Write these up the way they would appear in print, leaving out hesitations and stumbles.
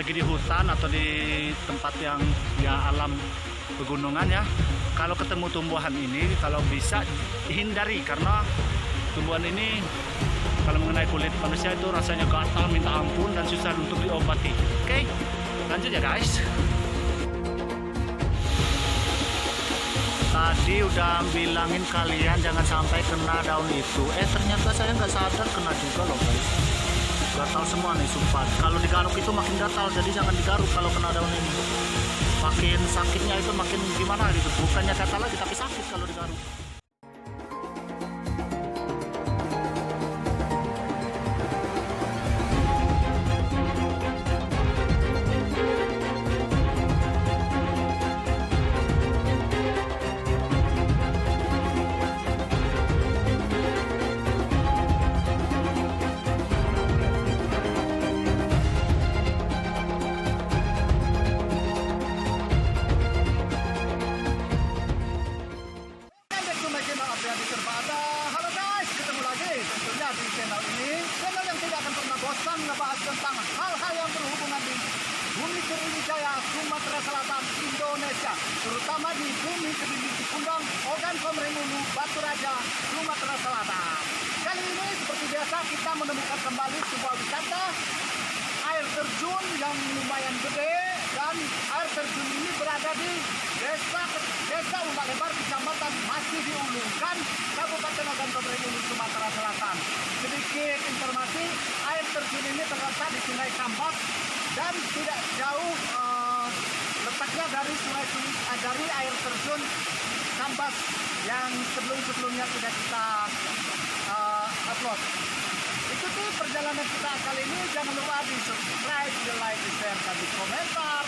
lagi di hutan atau di tempat yang ya alam pegunungan ya, kalau ketemu tumbuhan ini kalau bisa hindari, karena tumbuhan ini kalau mengenai kulit manusia itu rasanya gatal minta ampun dan susah untuk diobati. Oke, lanjut ya guys. Tadi udah bilangin kalian jangan sampai kena daun itu. Ternyata saya nggak sadar kena juga loh guys. Gatal semua nih sumpah. Kalau digaruk itu makin gatal, jadi jangan digaruk kalau kena daun ini. Makin sakitnya itu makin gimana gitu. Bukannya gatal lagi tapi sakit kalau digaruk. Halo guys, ketemu lagi tentunya di channel ini, channel yang tidak akan pernah bosan ngebahas tentang hal-hal yang berhubungan di Bumi Sriwijaya, Sumatera Selatan, Indonesia, terutama di Bumi Kediri Cikundang, Ogan Komerinulu, Batu Raja, Sumatera Selatan. Kali ini seperti biasa kita menemukan kembali sebuah wisata air terjun yang lumayan gede, dan air terjun ini berada di Desa Umbak Lebar, Kecamatan Masih Diulungkan, Kabupaten Ogan Komerinulu, Sumatera Selatan. Sedikit informasi, air terjun ini terletak di Sungai Kambas dan tidak jauh letaknya dari air terjun Kambas yang sebelumnya sudah kita upload. Ikuti perjalanan kita kali ini, jangan lupa di subscribe, di like, di share, dan di komentar.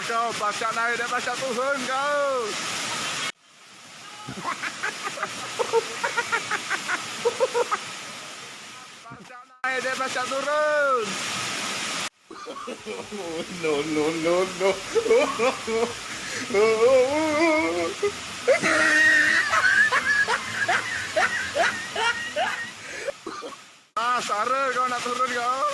Kau pasang naik dan pasang turun kau. Pasang naik dan pasang turun. No, no, no, no. Ah, Sarah, kau nak turun kau?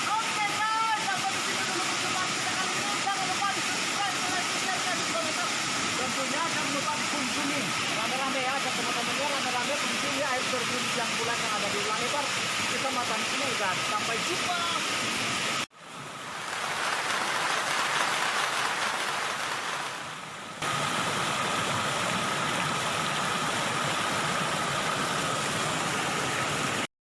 Oke guys, sampai di sini dulu perjumpaan kita kali ini. Jangan lupa di subscribe, like, share, dan komentar. Tentunya jangan lupa dikunjungi rame-rame ya, ajak teman-temannya rame-rame kunjungi air terjun yang bulan yang ada di Ulanebar, Kecamatan Sinugan. Sampai jumpa.